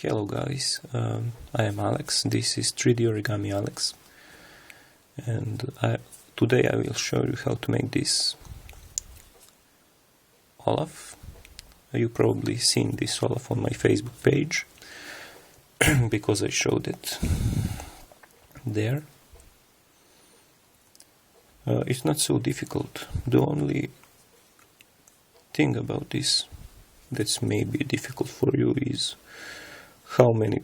Hello guys, I am Alex, this is 3D Origami Alex, and today I will show you how to make this Olaf. You probably seen this Olaf on my Facebook page, because I showed it there. It's not so difficult. The only thing about this that's maybe difficult for you is how many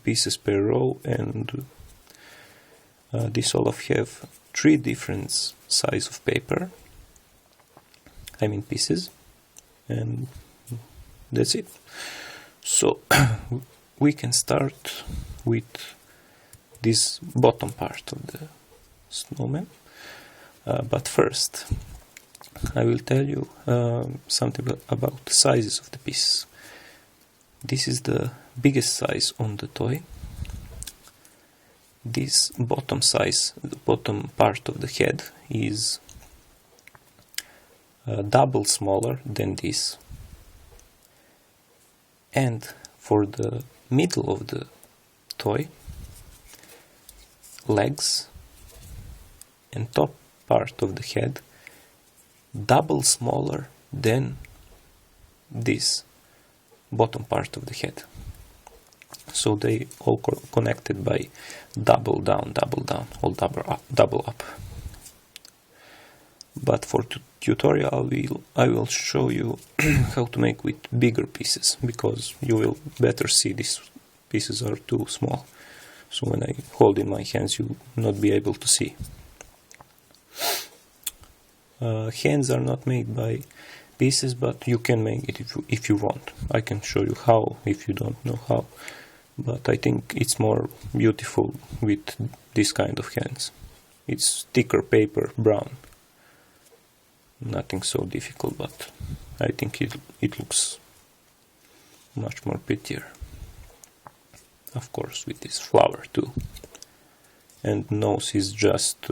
pieces per row, and this Olaf have 3 different size of paper, I mean pieces, and that's it. So we can start with this bottom part of the snowman, but first I will tell you something about the sizes of the pieces. This is the biggest size on the toy. This bottom size, the bottom part of the head, is double smaller than this. And for the middle of the toy, legs and top part of the head, double smaller than this bottom part of the head. So they all connected by double down, or double up. But for tutorial I will show you how to make with bigger pieces, because you will better see these pieces are too small. So when I hold in my hands you will not be able to see. Hands are not made by pieces, but you can make it if you want. I can show you how if you don't know how, but I think it's more beautiful with this kind of hands. It's thicker paper, brown. Nothing so difficult, but I think it looks much more prettier. Of course, with this flower too. And nose is just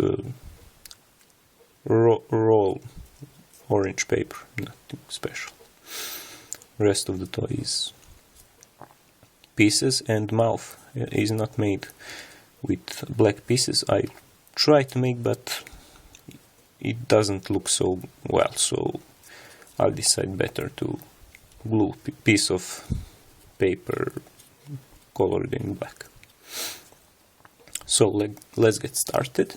roll orange paper, nothing special. Rest of the toy is pieces, and mouth is not made with black pieces. I try to make, but it doesn't look so well, so I'll decide better to glue a piece of paper colored in black. So let's get started.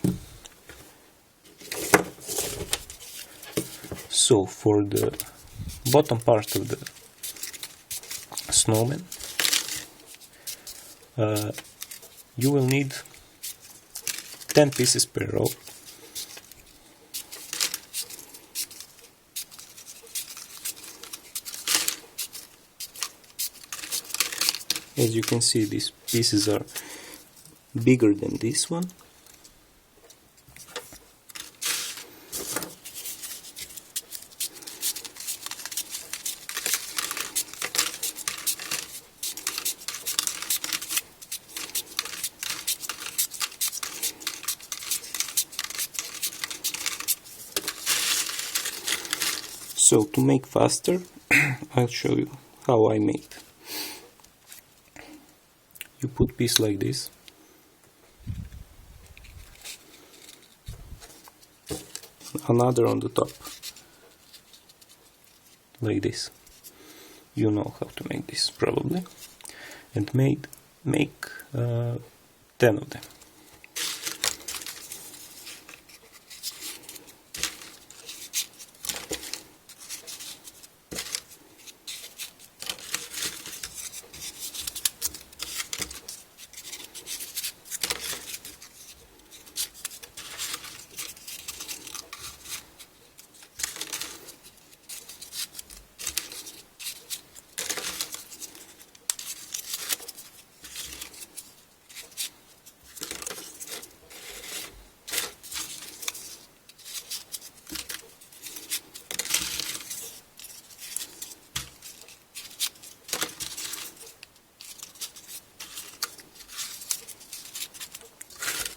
So for the bottom part of the snowman, you will need 10 pieces per row. As you can see, these pieces are bigger than this one. So to make faster, I'll show you how I made. You put piece like this, another on the top, like this. You know how to make this probably, and make 10 of them.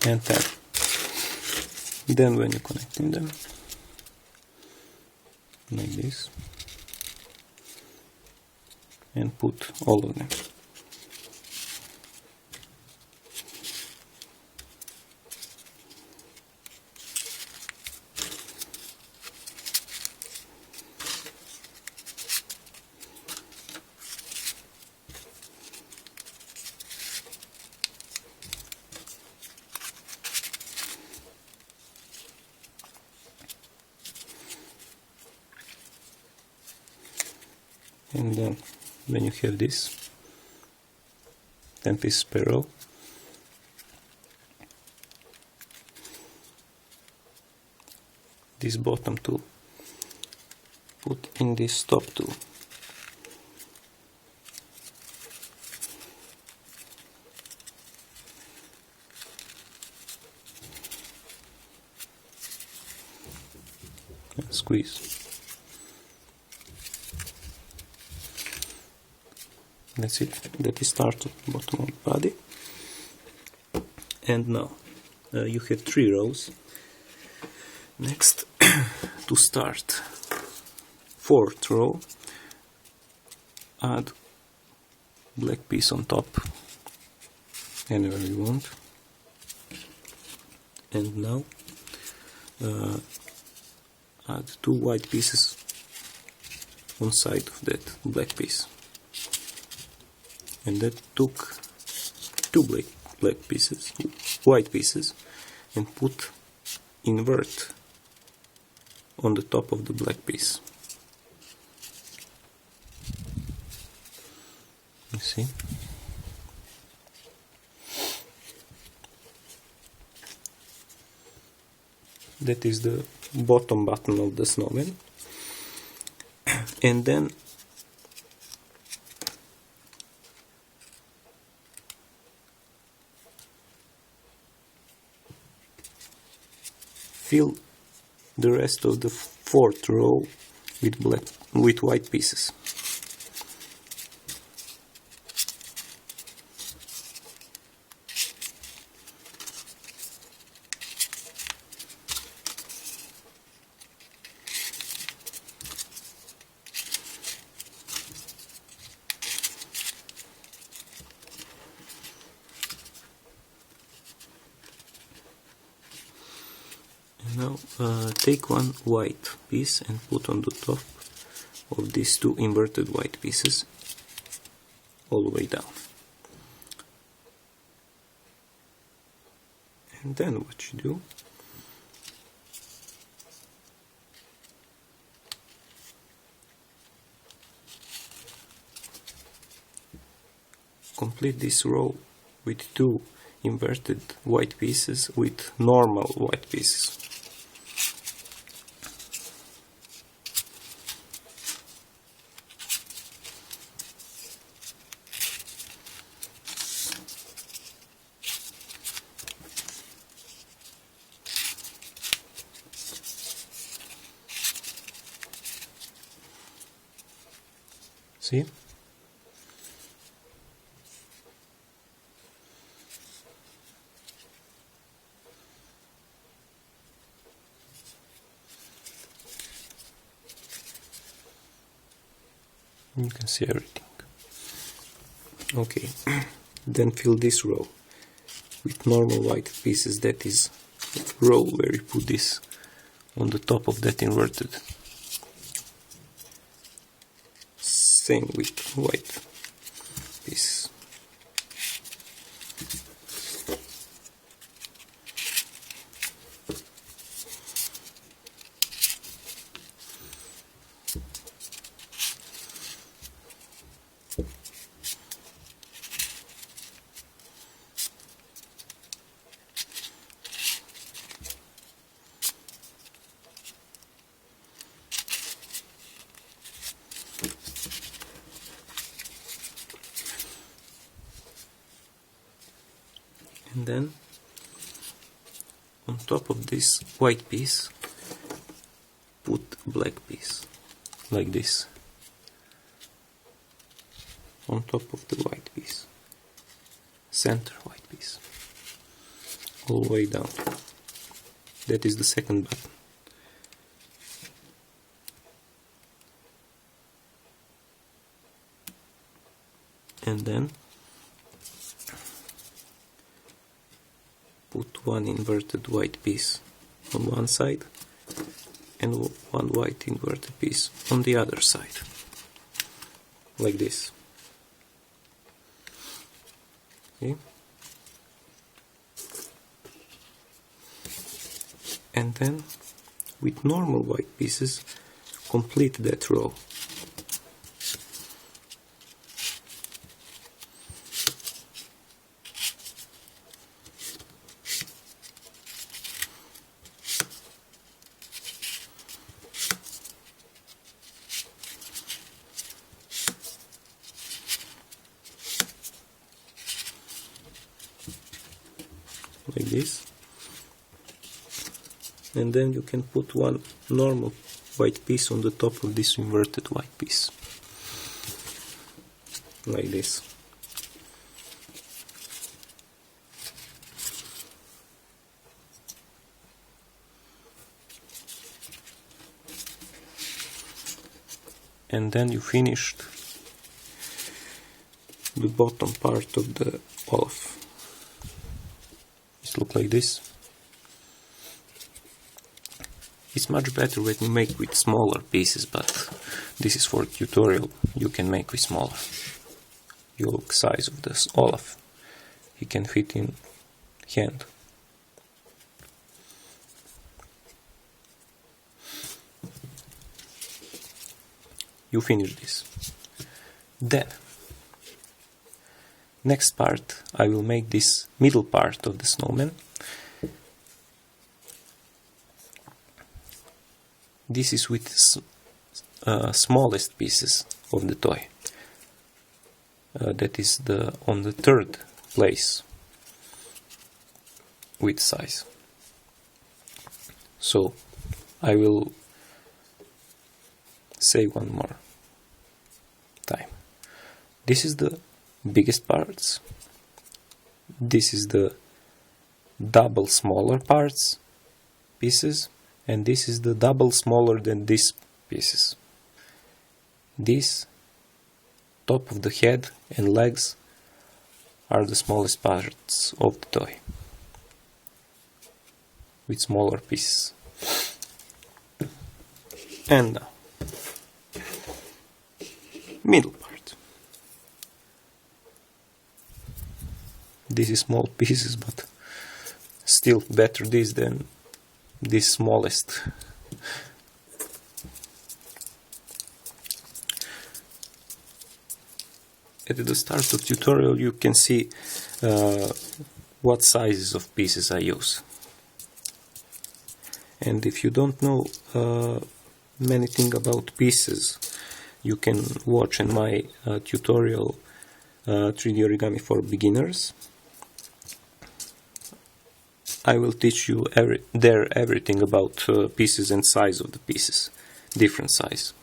And 10. Then when you're connecting them, like this, and put all of them. And then when you have this 10 pieces per row, this bottom tool put in this top tool. And squeeze. That's it. That is start of bottom of the body. And now you have 3 rows. Next, to start 4th row, add black piece on top, anywhere you want. And now add 2 white pieces on side of that black piece. And that took 2 black pieces, white pieces, and put invert on the top of the black piece. You see? That is the bottom button of the snowman. And then fill the rest of the 4th row with white pieces. Now take 1 white piece and put on the top of these 2 inverted white pieces all the way down. And then what you do, complete this row with 2 inverted white pieces with normal white pieces. See? You can see everything. Okay, then fill this row with normal white pieces. That is row where you put this on the top of that inverted. Same with white pieces. And then on top of this white piece put black piece like this on top of the white piece, center white piece, all the way down. That is the second button. and then put one inverted white piece on one side and one white inverted piece on the other side, like this. Okay. And then with normal white pieces complete that row. Like this. And then you can put one normal white piece on the top of this inverted white piece, like this. And then you finished the bottom part of the Olaf. It looks like this. It's much better when you make with smaller pieces, but this is for tutorial. You can make with smaller. You look size of this Olaf. He can fit in hand. You finish this. Then, next part, I will make this middle part of the snowman. This is with smallest pieces of the toy. That is on the third place with size. So I will say one more time. This is the biggest parts. This is the double smaller parts, pieces. And this is the double smaller than these pieces. This top of the head and legs are the smallest parts of the toy, with smaller pieces. And now, middle part. This is small pieces, but still better this than this smallest. At the start of tutorial you can see what sizes of pieces I use. And if you don't know many things about pieces, you can watch in my tutorial 3D origami for beginners. I will teach you everything about pieces and size of the pieces, different size.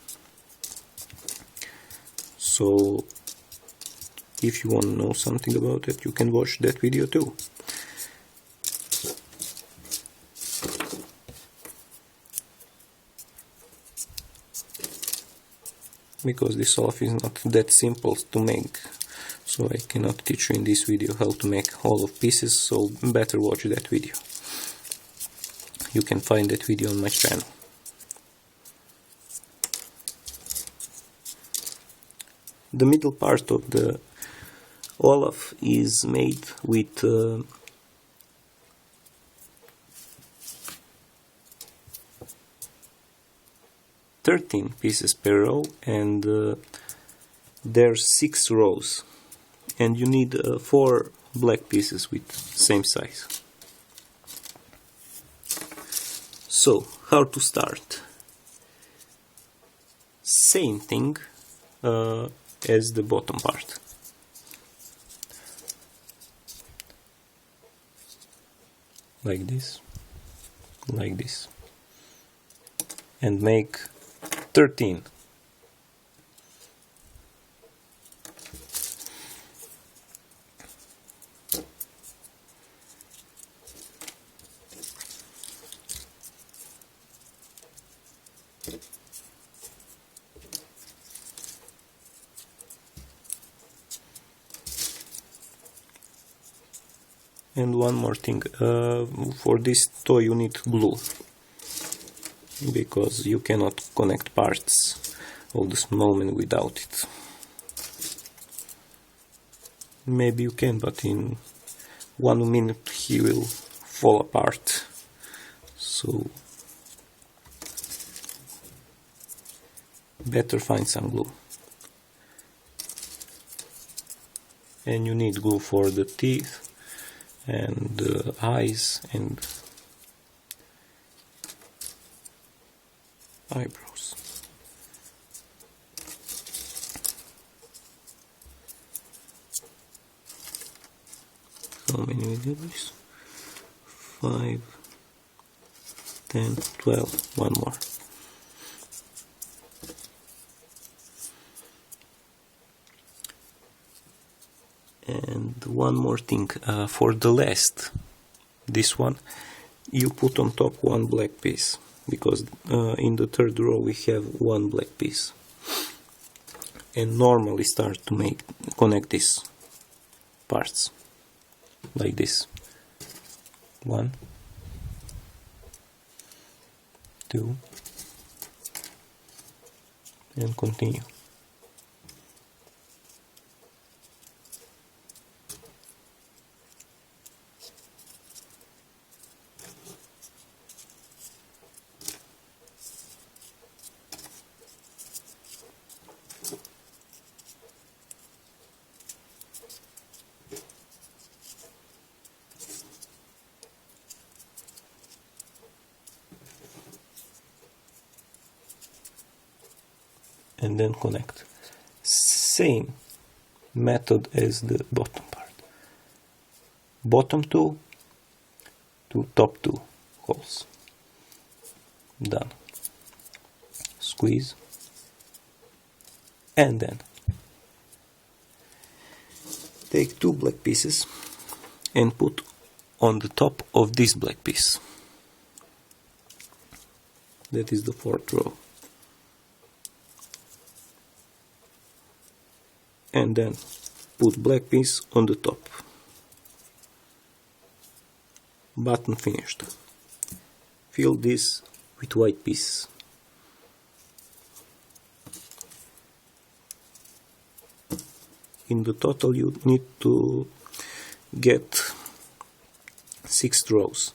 So if you want to know something about it, you can watch that video too. Because this Olaf is not that simple to make, so I cannot teach you in this video how to make all of pieces, so better watch that video. You can find that video on my channel. The middle part of the Olaf is made with 13 pieces per row, and there's 6 rows, and you need 4 black pieces with same size. So, how to start? Same thing as the bottom part. Like this, and make 13. And one more thing, for this toy you need glue, because you cannot connect parts of the snowman without it. Maybe you can, but in 1 minute he will fall apart. So better find some glue. And you need glue for the teeth and the eyes and eyebrows. How many we did this? 5, 10, 12, one more. And one more thing, for the last, this one, you put on top one black piece, because in the third row we have one black piece. And normally start to connect these parts, like this. 1, 2, and continue. And then connect. Same method as the bottom part. Bottom 2 to top 2 holes. Done. Squeeze. And then take 2 black pieces and put on the top of this black piece. That is the 4th row. And then put black piece on the top. Button finished. Fill this with white piece. In the total you need to get 6 rows.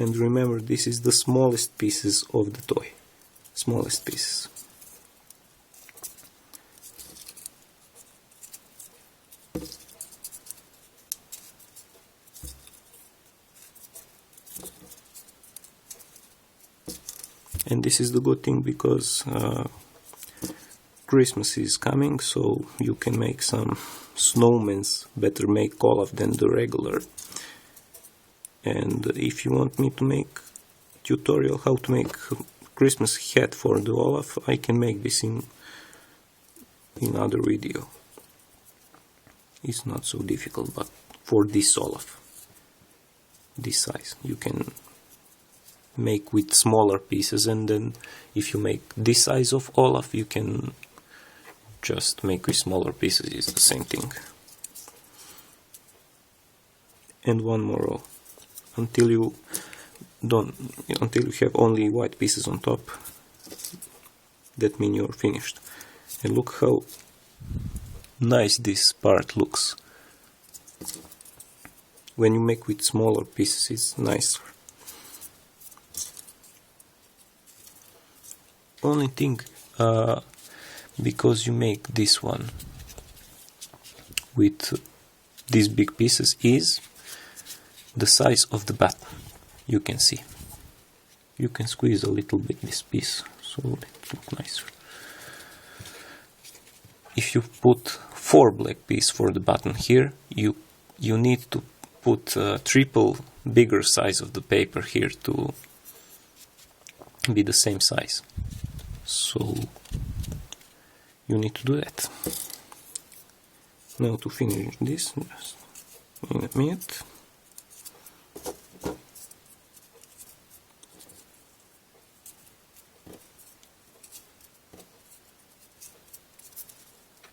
And remember, this is the smallest pieces of the toy. Smallest pieces. And this is the good thing, because Christmas is coming, so you can make some snowmans. Better make Olaf than the regular. And if you want me to make tutorial how to make Christmas hat for the Olaf, I can make this in other video. It's not so difficult, but for this Olaf, this size, you can make with smaller pieces, and then if you make this size of Olaf, you can just make with smaller pieces. It's the same thing. And one more row. Until you have only white pieces on top, that means you're finished. And look how nice this part looks. When you make with smaller pieces, it's nicer. Only thing, because you make this one with these big pieces, is the size of the button. You can see. You can squeeze a little bit this piece, so it looks nicer. If you put 4 black pieces for the button here, you need to put triple bigger size of the paper here to be the same size. So you need to do that. Now to finish this, in a minute.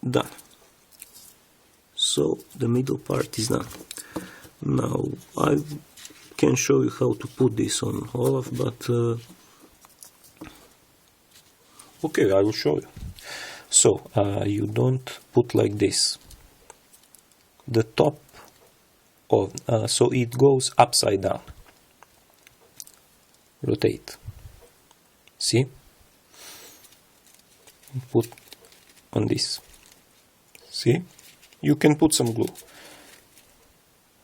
Done. So the middle part is done. Now I can show you how to put this on Olaf, but okay, I will show you. So you don't put like this. The top of so it goes upside down. Rotate. See? Put on this. See? You can put some glue.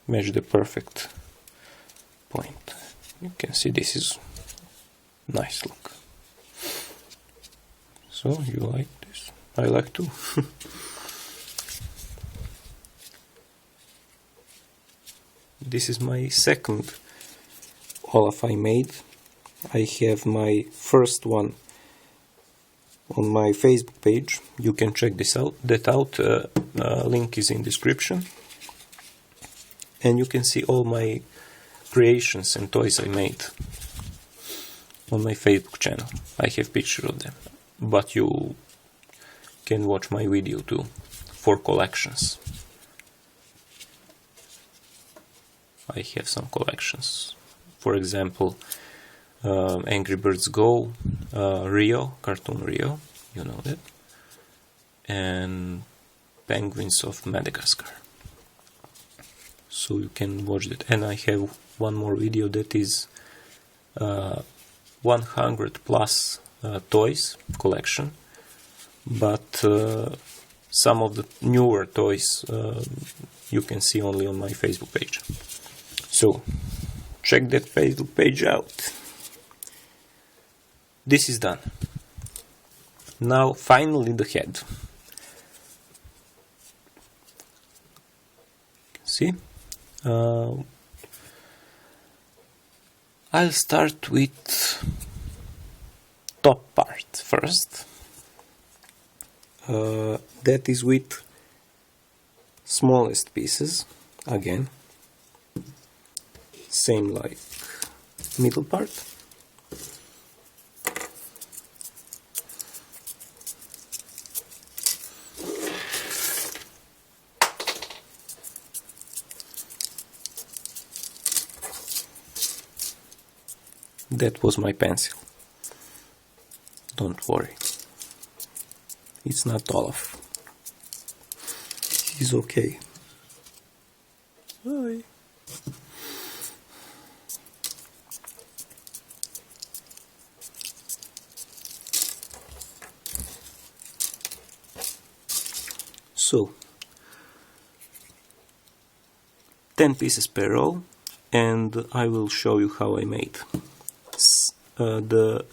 Match the perfect point. You can see this is nice look. So you like this? I like too. This is my second Olaf I made. I have my first one on my Facebook page. You can check this out. Link is in description. And you can see all my creations and toys I made on my Facebook channel. I have pictures of them. But you can watch my video too for collections. I have some collections. For example, Angry Birds Go, Rio, Cartoon Rio, you know that, and Penguins of Madagascar. So you can watch that. And I have one more video that is 100 plus toys collection, but some of the newer toys you can see only on my Facebook page. So check that Facebook page out. This is done. Now finally the head. See? I'll start with top part first. That is with smallest pieces again. Same like middle part. That was my pencil. Don't worry. It's not Olaf. He's okay. Hi. So 10 pieces per row, and I will show you how I made. The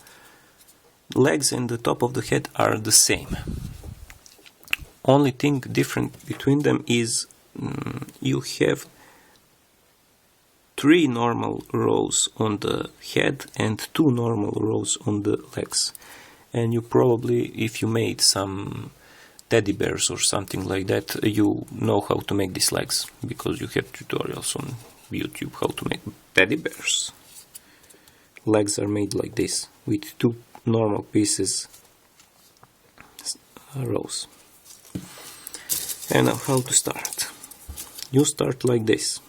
legs and the top of the head are the same. Only thing different between them is you have 3 normal rows on the head and 2 normal rows on the legs. And you probably, if you made some teddy bears or something like that, you know how to make these legs, because you have tutorials on YouTube how to make teddy bears. Legs are made like this, with 2 normal pieces rows. And now how to start. You start like this.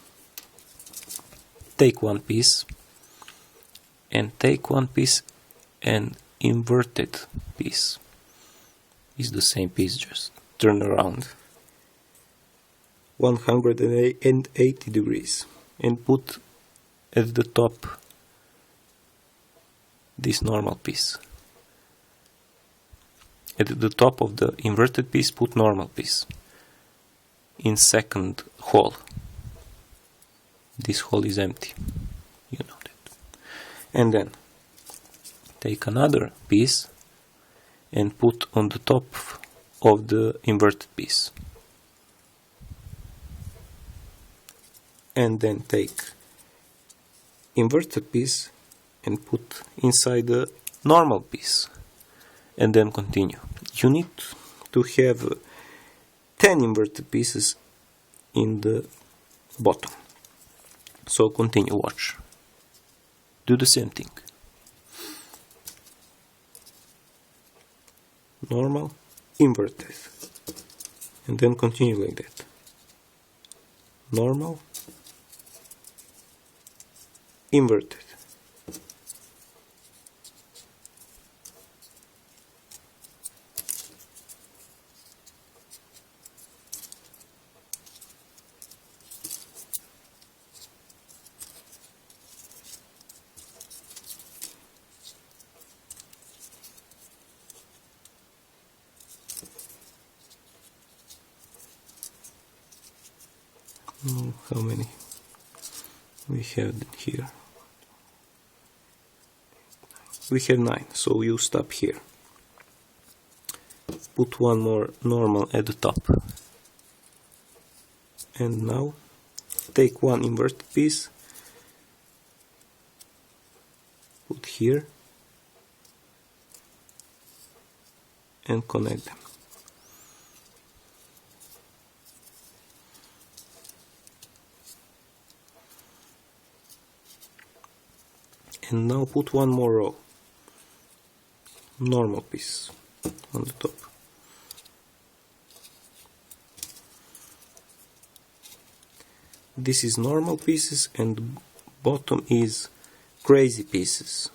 Take one piece, and take one piece and inverted piece. It's the same piece, just turn around 180 degrees and put at the top this normal piece. At the top of the inverted piece, put normal piece. In second hole. This hole is empty. You know that. And then take another piece and put on the top of the inverted piece. And then take inverted piece and put inside the normal piece, and then continue. You need to have 10 inverted pieces in the bottom. So continue, watch. Do the same thing. Normal, inverted, and then continue like that. Normal, inverted. How many we have here? We have 9, so you stop here. Put one more normal at the top. And now take one inverted piece, put here, and connect them. And now put one more row, normal piece on the top. This is normal pieces and bottom is crazy pieces.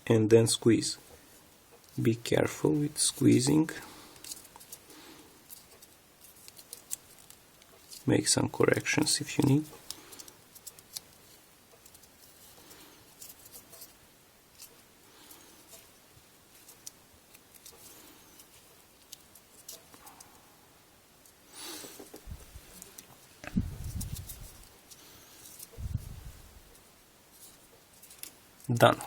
And then squeeze. Be careful with squeezing. Make some corrections if you need. Done.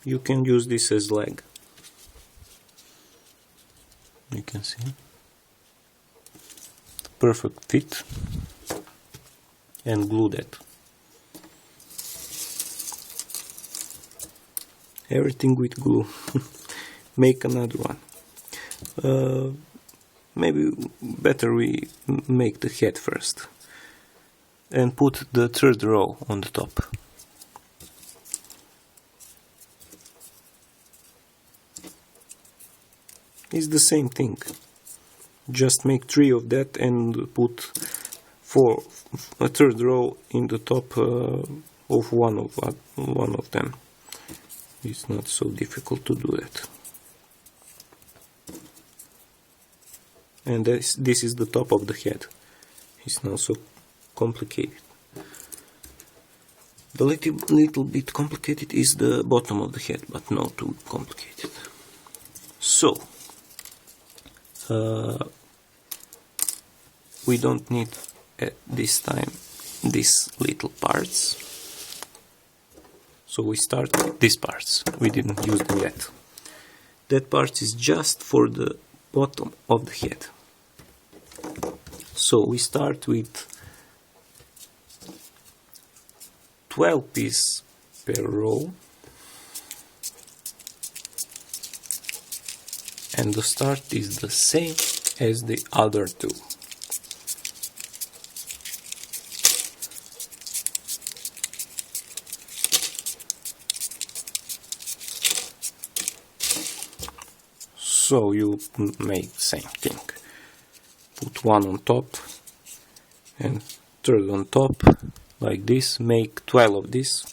You can use this as leg. You can see. Perfect fit. And glue that. Everything with glue. Make another one. Maybe better we make the head first. And put the third row on the top. It's the same thing. Just make 3 of that and put a third row in the top of one of them. It's not so difficult to do that. And this is the top of the head. It's not so complicated. The little bit complicated is the bottom of the head, but not too complicated. So, we don't need at this time these little parts. So we start with these parts. We didn't use them yet. That part is just for the bottom of the head. So we start with 12 pieces per row. And the start is the same as the other two. So you make the same thing. Put one on top and third on top, like this. Make 12 of this.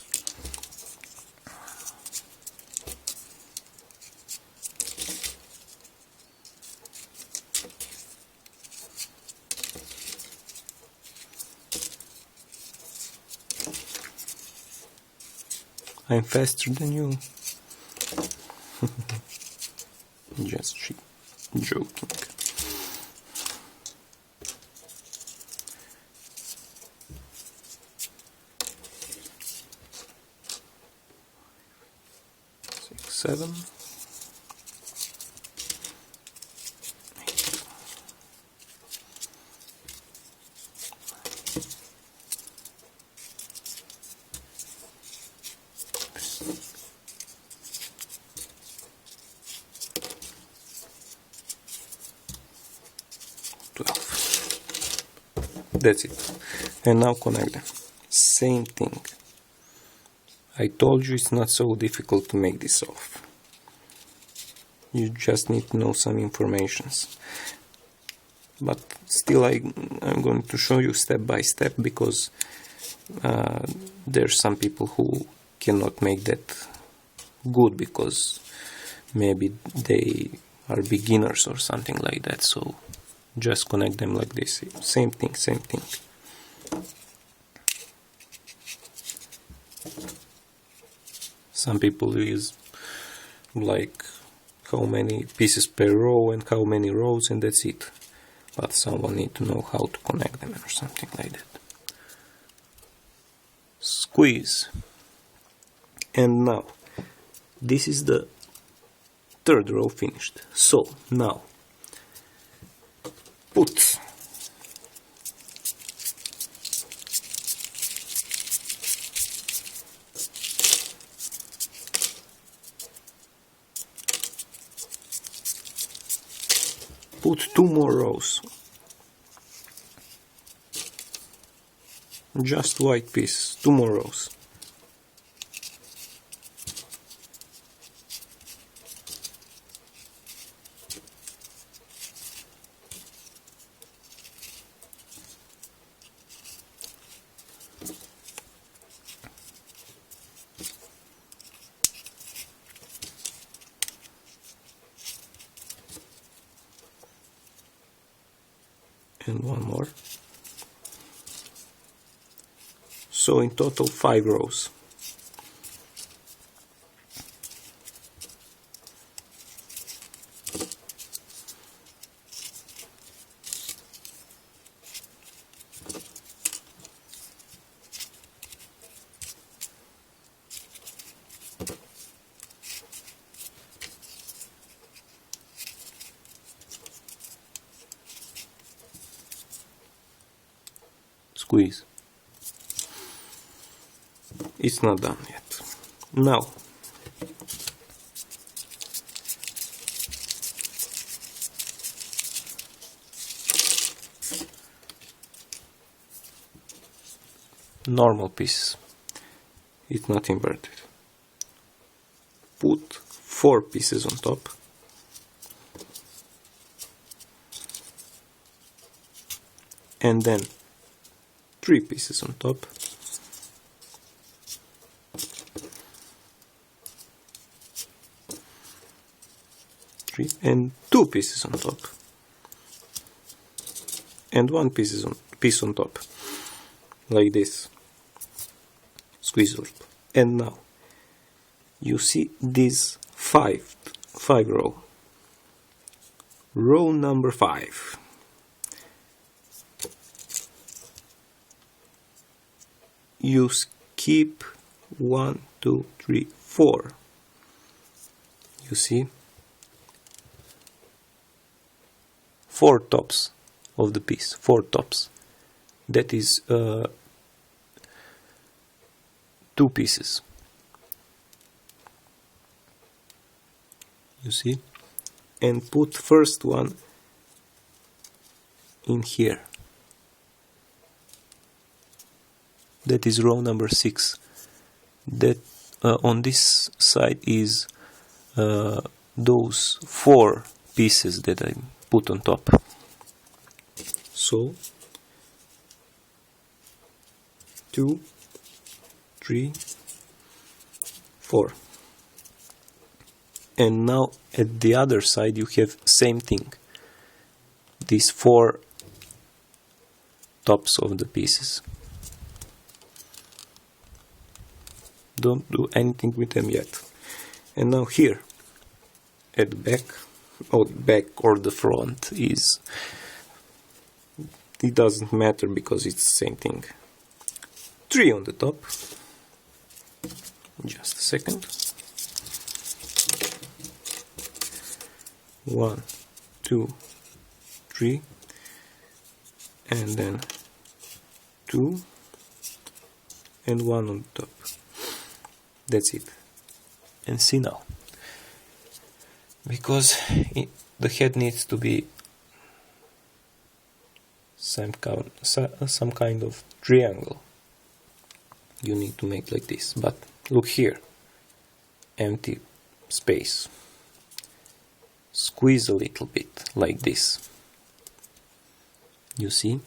I'm faster than you. Just joking. 7, 12. That's it. And now connect them. Same thing. I told you it's not so difficult to make this off. You just need to know some informations. But still I'm going to show you step by step, because there's some people who cannot make that good because maybe they are beginners or something like that. So just connect them like this. Same thing, same thing. Some people use like how many pieces per row and how many rows, and that's it. But someone need to know how to connect them or something like that. Squeeze. And now, this is the third row finished. So, now, put two more rows. Just white piece, 2 more rows. And 1 more. So in total 5 rows. Squeeze. It's not done yet. Now, normal piece. It's not inverted. Put 4 pieces on top. And then 3 pieces on top. And 2 pieces on top. And 1 piece on top. Like this. Squeeze lip. And now, you see this 5 row. Row number 5. You skip 1, 2, 3, 4. You see? 4 tops of the piece. 4 tops. That is 2 pieces. You see? And put first one in here. That is row number 6. That on this side is those 4 pieces that I put on top. So 2, 3, 4. And now at the other side you have same thing. These 4 tops of the pieces. Don't do anything with them yet. And now here at the back, or the front, is, it doesn't matter because it's the same thing. 3 on the top. Just a second. 1, 2, 3, and then 2 and 1 on top. That's it. And see now, because the head needs to be some kind of triangle, you need to make like this. But look here, empty space. Squeeze a little bit like this. You see?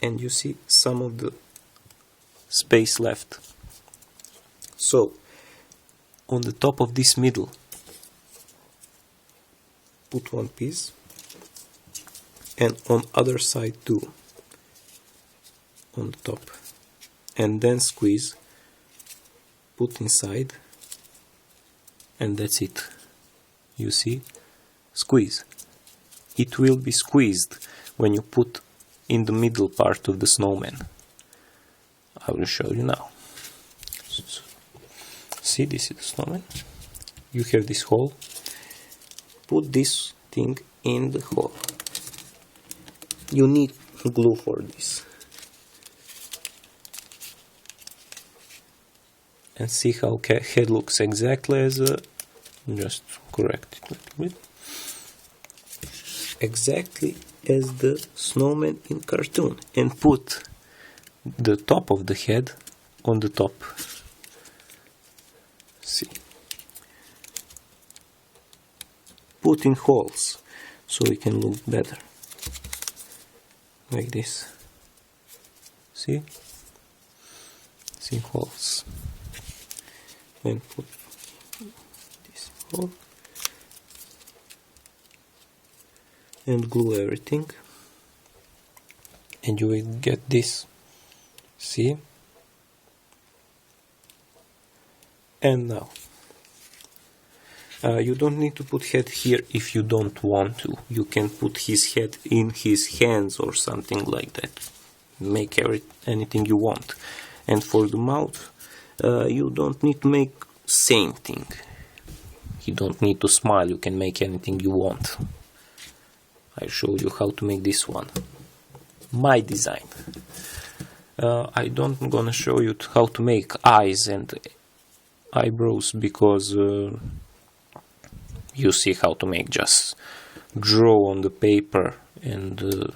And you see some of the space left. So on the top of this middle, put one piece, and on other side too, on the top, and then squeeze, put inside, and that's it. You see? Squeeze. It will be squeezed when you put in the middle part of the snowman. I will show you now. See, this is the snowman. You have this hole. Put this thing in the hole. You need glue for this. And see how head looks exactly as a... Just correct it a little bit. Exactly as the snowman in cartoon. And put the top of the head on the top. See. Put in holes so it can look better. Like this. See? See holes. And put this hole. And glue everything. And you will get this. See? And now. You don't need to put head here if you don't want to. You can put his head in his hands or something like that. Make anything you want. And for the mouth, you don't need to make same thing. You don't need to smile. You can make anything you want. I show you how to make this one. My design. I don't gonna show you how to make eyes and eyebrows because you see how to make, just draw on the paper and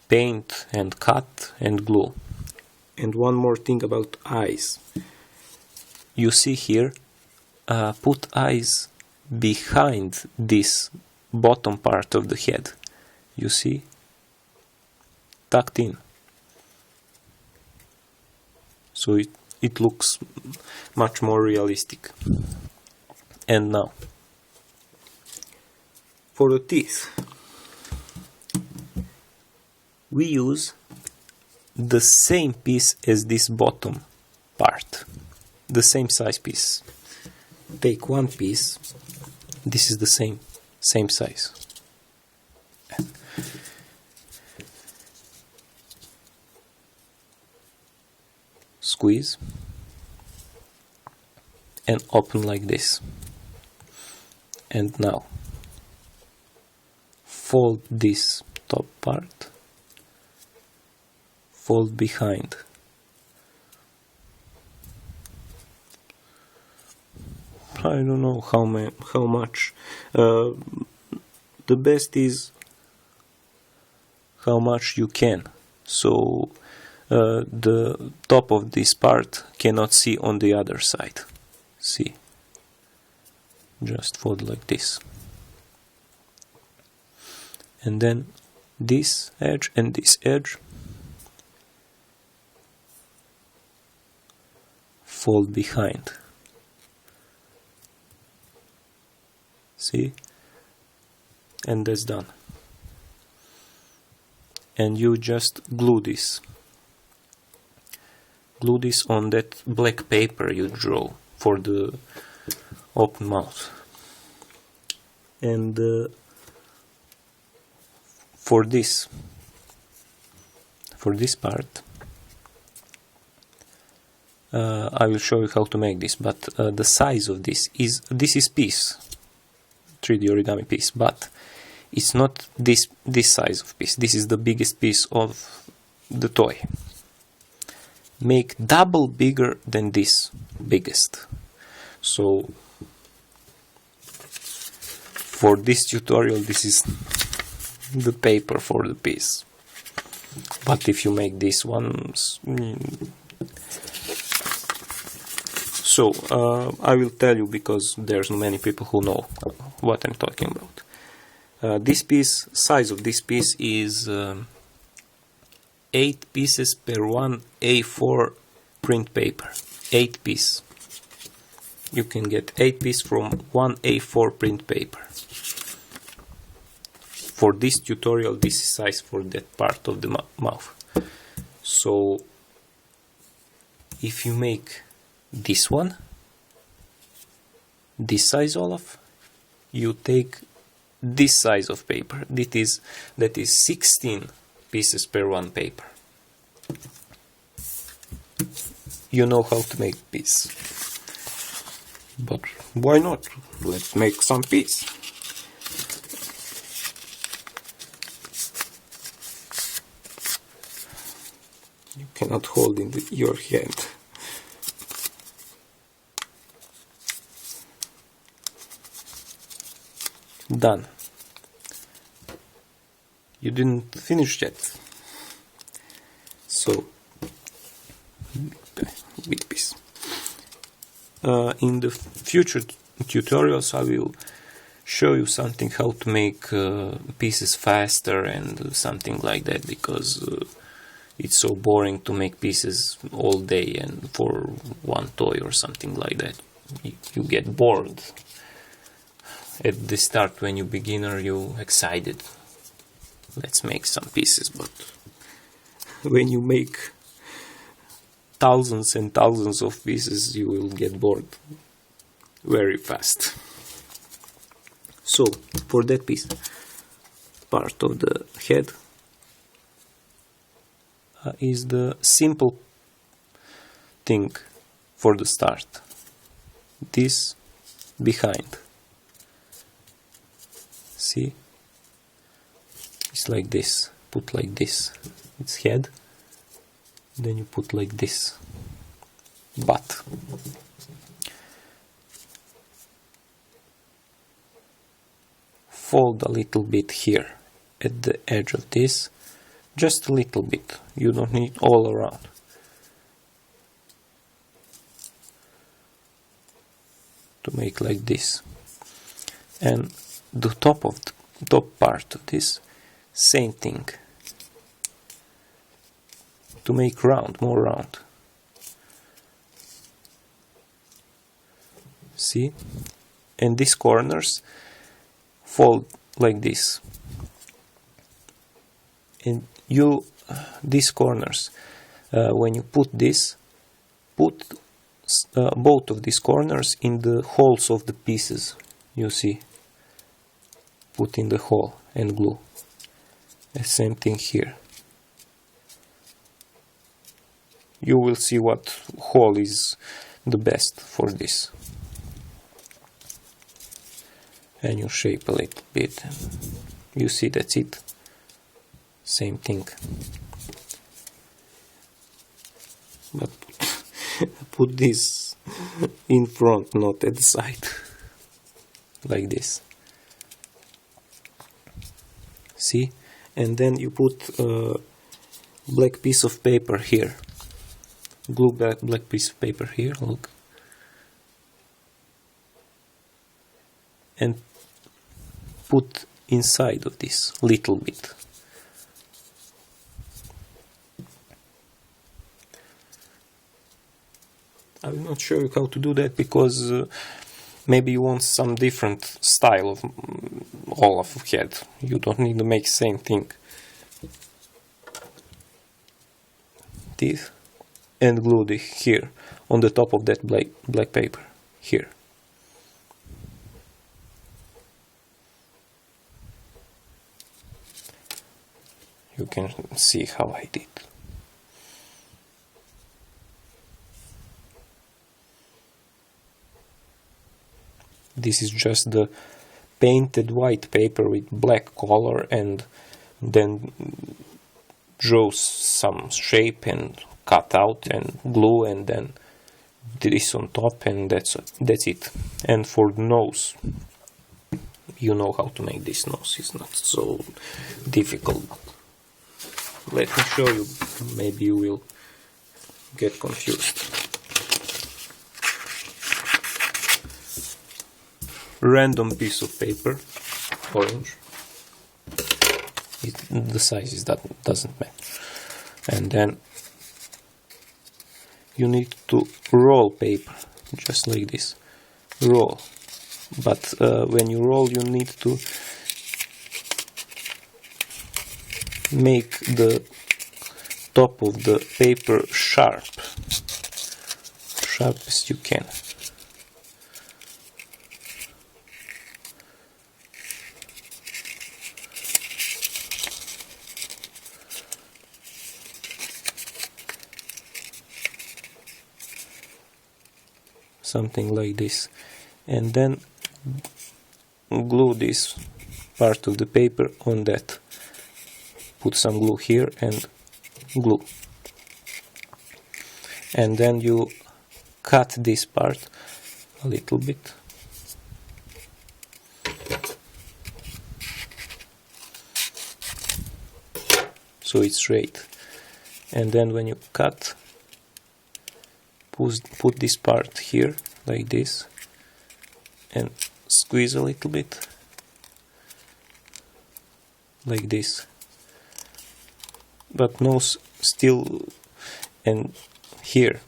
paint and cut and glue. And one more thing about eyes. You see here, put eyes behind this bottom part of the head. You see? Tucked in. So it looks much more realistic. And now, for the teeth, we use the same piece as this bottom part, the same size piece. Take one piece, this is the same size. Squeeze and open like this. And now fold this top part, fold behind. I don't know how much. The best is how much you can. So the top of this part cannot see on the other side. See? Just fold like this. And then this edge and this edge fold behind. See? And that's done. And you just glue this. Glue this on that black paper you draw for the open mouth. And for this part, I will show you how to make this, but the size of this is piece. 3D origami piece, but it's not this size of piece. This is the biggest piece of the toy. Make double bigger than this biggest. So for this tutorial, this is the paper for the piece. But if you make this one, so I will tell you, because there's many people who know what I'm talking about. This piece, size of this piece is 8 pieces per 1 A4 print paper. 8 pieces. You can get 8 pieces from 1 A4 print paper. For this tutorial, this is size for that part of the mouth. So if you make this one, this size Olaf, you take this size of paper. That is 16 pieces per 1 paper. You know how to make piece. But why not? Let's make some piece. You cannot hold in your hand. Done. You didn't finish yet. So, big piece. In the future tutorials, I will show you something how to make pieces faster and something like that, because it's so boring to make pieces all day and for one toy or something like that. You get bored. At the start, when you're beginner, you're excited. Let's make some pieces, but when you make thousands and thousands of pieces, you will get bored very fast. So, for that piece, part of the head is the simple thing for the start. This behind. See? It's like this. Put like this. It's head. Then you put like this. Butt. Fold a little bit here at the edge of this. Just a little bit. You don't need all around. To make like this. And the top part of this, same thing. To make round, more round. See? And these corners fold like this. And these corners, when you put this, put both of these corners in the holes of the pieces. You see? Put in the hole and glue. The same thing here. You will see what hole is the best for this. And you shape a little bit. You see, that's it. Same thing. But put this in front, not at the side. Like this. See? And then you put a black piece of paper here. Glue black piece of paper here, look. And put inside of this little bit. I will not show you how to do that, because maybe you want some different style of Olaf head. You don't need to make same thing. Teeth. And glue it here, on the top of that black paper. Here. You can see how I did. This is just the painted white paper with black color and then draw some shape and cut out and glue and then this on top, and that's it. And for the nose, you know how to make this nose. It's not so difficult. Let me show you, maybe you will get confused. Random piece of paper, orange. The size is that doesn't matter. And then you need to roll paper, just like this. Roll. But when you roll, you need to make the top of the paper sharp as you can. Something like this, and then glue this part of the paper on that. Put some glue here and glue, and then you cut this part a little bit. So it's straight, and then when you cut, put this part here like this and squeeze a little bit like this, but nose still and here,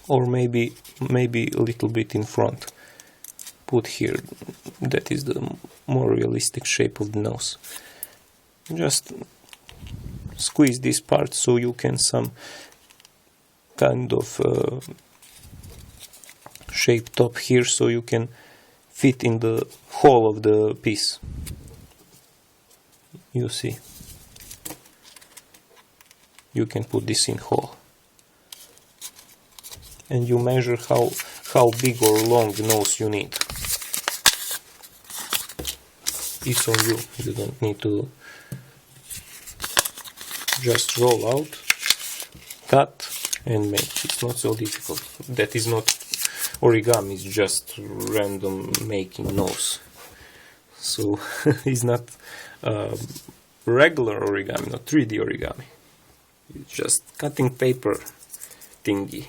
or maybe a little bit in front. Put here, that is the more realistic shape of the nose. Just squeeze this part so you can some kind of shape top here, so you can fit in the hole of the piece. You see, you can put this in hole, and you measure how big or long nose you need. It's on you. You don't need to just roll out, cut and make. It's not so difficult. That is not origami, it's just random making nose. So it's not regular origami, not 3D origami. It's just cutting paper thingy.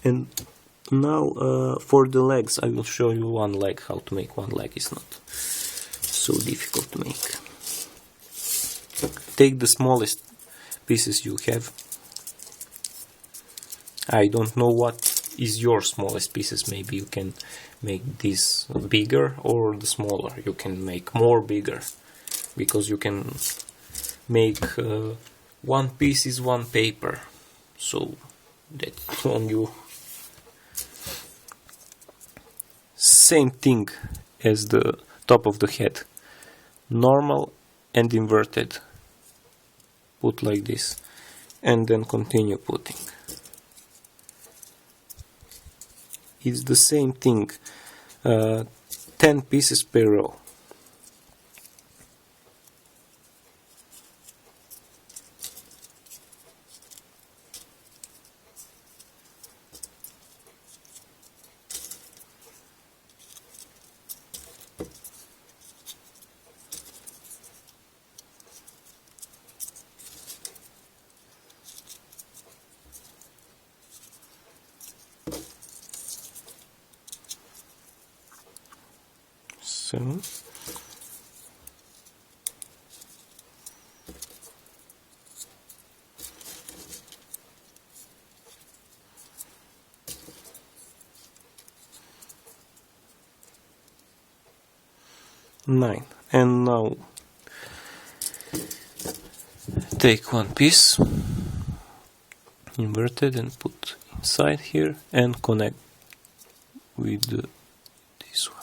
And now for the legs, I will show you one leg, how to make one leg. It's not so difficult to make. Take the smallest pieces you have. I don't know what is your smallest pieces. Maybe you can make this bigger or the smaller. You can make more bigger, because you can make one piece is one paper. So that's on you. Same thing as the top of the head. Normal and inverted. Put like this, and then continue putting. It's the same thing, 10 pieces per row. So, nine. And now take one piece inverted and put inside here and connect with this one.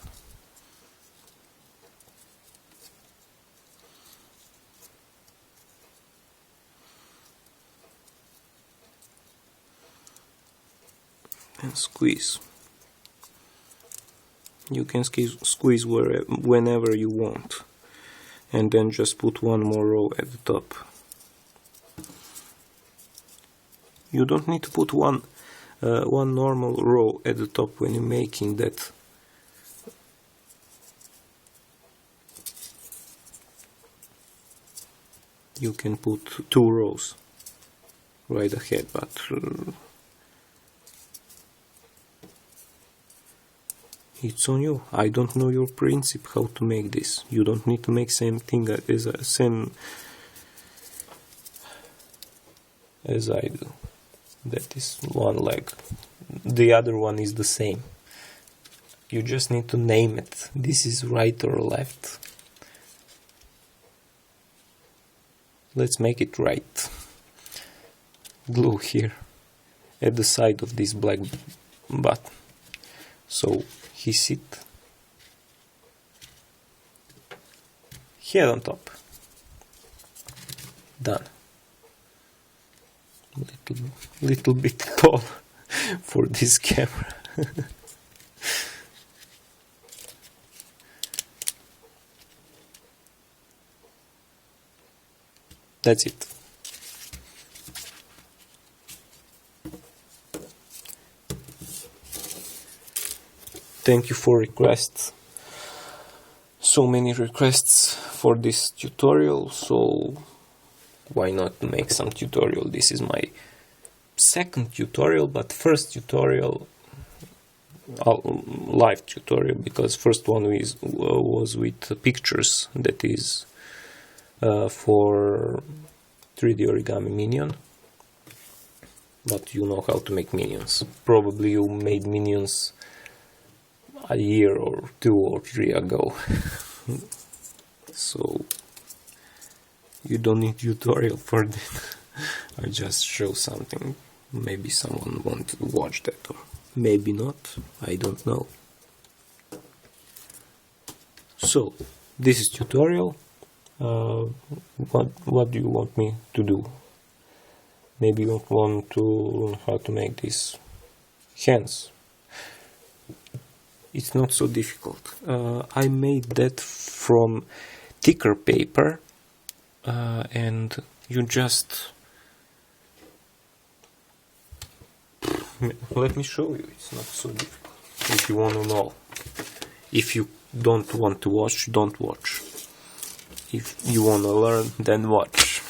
And squeeze. You can squeeze whenever you want, and then just put one more row at the top. You don't need to put one normal row at the top when you're making that. You can put 2 rows right ahead, but it's on you. I don't know your principle how to make this. You don't need to make same thing as I do. That is one leg. The other one is the same. You just need to name it. This is right or left. Let's make it right. Glue here at the side of this black button. So he sit head on top. Done. Little bit tall for this camera. That's it. Thank you for requests. So many requests for this tutorial, so why not make some tutorial? This is my second tutorial, but first tutorial, live tutorial, because first one was with pictures, that is for 3D origami minion. But you know how to make minions. Probably you made minions a year or 2 or 3 ago. So you don't need tutorial for that. I just show something. Maybe someone want to watch that, or maybe not. I don't know. So this is tutorial. What do you want me to do? Maybe you want to learn how to make these hands. It's not so difficult. I made that from thicker paper, and you just let me show you. It's not so difficult. If you want to know. If you don't want to watch, don't watch. If you want to learn, then watch.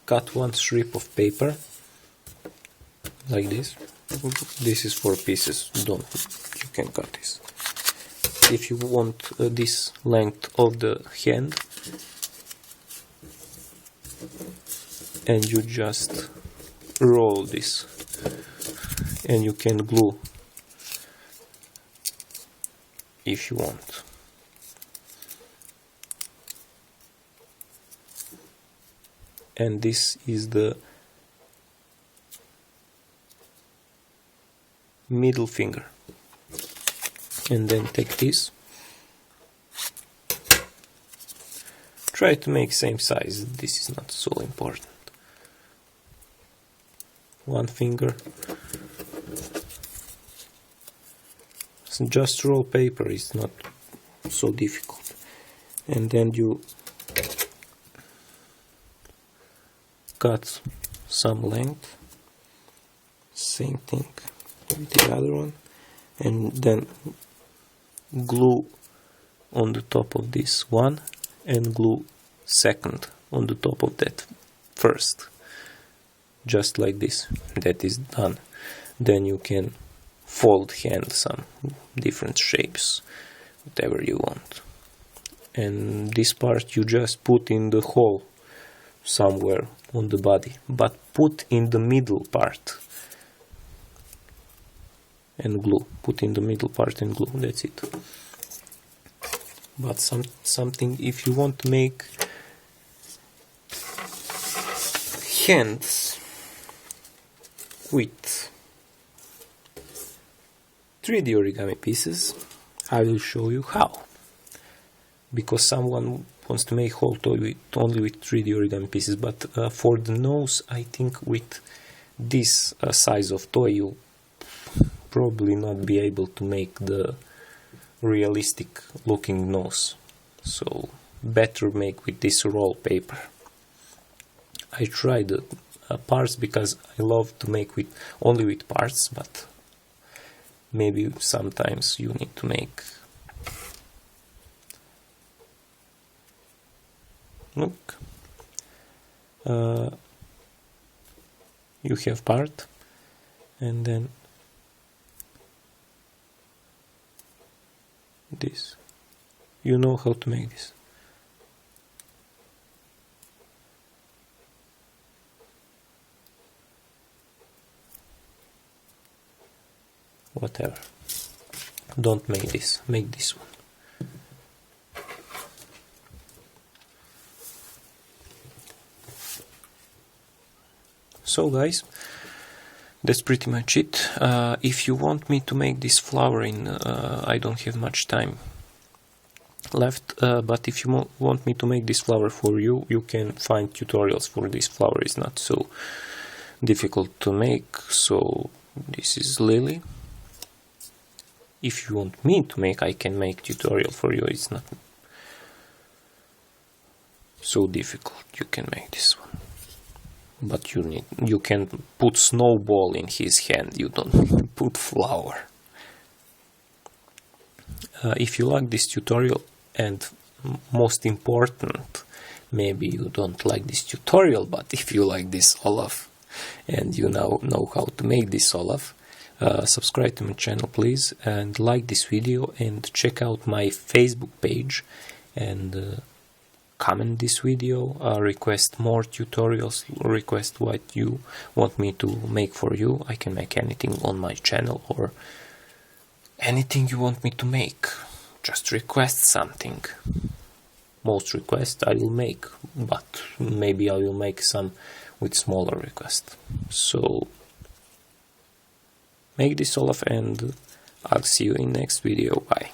Cut one strip of paper like this. This is 4 pieces. You can cut this. If you want this length of the hand, and you just roll this, and you can glue if you want. And this is the middle finger. And then take this. Try to make same size. This is not so important. One finger. So just roll paper. It's not so difficult. And then you cut some length. Same thing with the other one. And then glue on the top of this one, and glue second on the top of that first, just like this. That is done. Then you can fold hand some different shapes, whatever you want. And this part you just put in the hole somewhere on the body, but put in the middle part and glue. Put in the middle part and glue. That's it. But something, if you want to make hands with 3D origami pieces, I will show you how. because someone wants to make whole toy only with 3D origami pieces, but for the nose, I think with this size of toy you'll probably not be able to make the realistic looking nose, so better make with this roll paper. I tried parts because I love to make with only with parts, but maybe sometimes you need to make. Look, you have part, and then this. You know how to make this. Whatever. Don't make this. Make this one. So guys, that's pretty much it. If you want me to make this flower in, I don't have much time left, but if you want me to make this flower for you, you can find tutorials for this flower. It's not so difficult to make. So this is Lily. If you want me to make, I can make tutorial for you. It's not so difficult. You can make this one. But you can put snowball in his hand, you don't put flower. If you like this tutorial, and most important, maybe you don't like this tutorial, but if you like this Olaf and you now know how to make this Olaf, subscribe to my channel please, and like this video, and check out my Facebook page, and comment this video, request more tutorials, request what you want me to make for you. I can make anything on my channel, or anything you want me to make. Just request something. Most requests I will make, but maybe I will make some with smaller requests. So make this Olaf, and I'll see you in next video. Bye.